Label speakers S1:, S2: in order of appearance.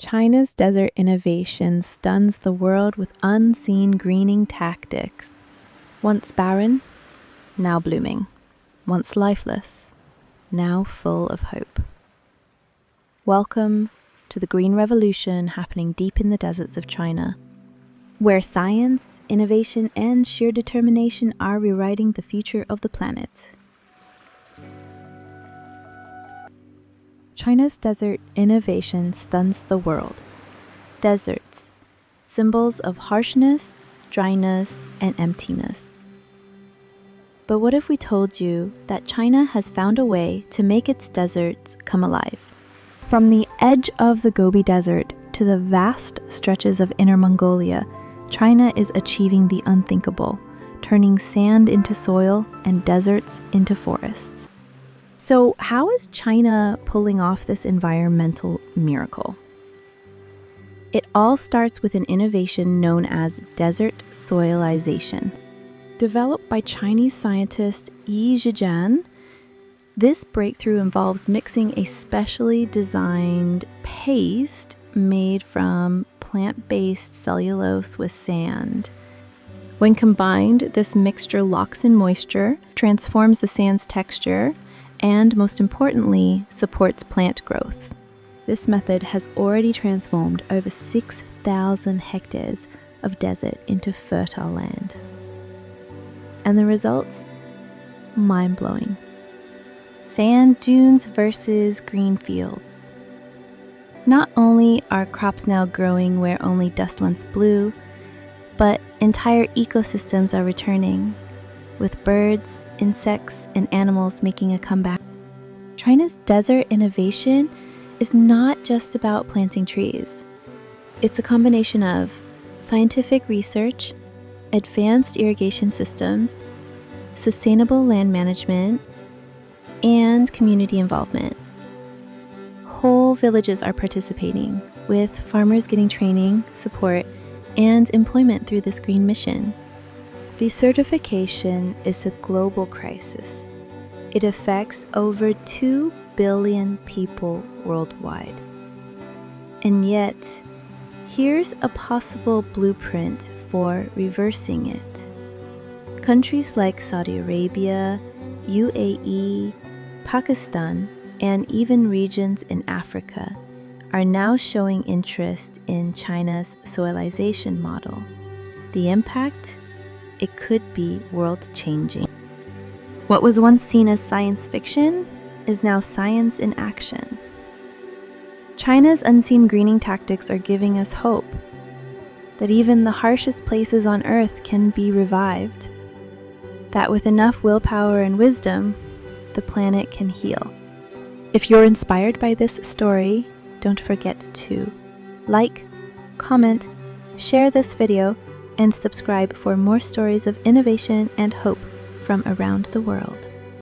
S1: China's desert innovation stuns the world with unseen greening tactics. Once barren, now blooming. Once lifeless, now full of hope. Welcome to the Green Revolution happening deep in the deserts of China, where science, innovation, and sheer determination are rewriting the future of the planet. China's desert innovation stuns the world. Deserts, symbols of harshness, dryness, and emptiness. But what if we told you that China has found a way to make its deserts come alive? From the edge of the Gobi Desert to the vast stretches of Inner Mongolia, China is achieving the unthinkable, turning sand into soil and deserts into forests. So how is China pulling off this environmental miracle? It all starts with an innovation known as desert soilization. Developed by Chinese scientist Yi Zhejian, this breakthrough involves mixing a specially designed paste made from plant-based cellulose with sand. When combined, this mixture locks in moisture, transforms the sand's texture, and most importantly, supports plant growth. This method has already transformed over 6,000 hectares of desert into fertile land. And the results? Mind-blowing. Sand dunes versus green fields. Not only are crops now growing where only dust once blew, but entire ecosystems are returning, with birds, insects, and animals making a comeback. China's desert innovation is not just about planting trees. It's a combination of scientific research, advanced irrigation systems, sustainable land management, and community involvement. Whole villages are participating, with farmers getting training, support, and employment through this green mission. Desertification is a global crisis. It affects over 2 billion people worldwide. And yet, here's a possible blueprint for reversing it. Countries like Saudi Arabia, UAE, Pakistan, and even regions in Africa are now showing interest in China's soilization model. The impact? It could be world-changing. What was once seen as science fiction is now science in action. China's unseen greening tactics are giving us hope that even the harshest places on Earth can be revived, that with enough willpower and wisdom, the planet can heal. If you're inspired by this story, don't forget to like, comment, share this video, and subscribe for more stories of innovation and hope from around the world.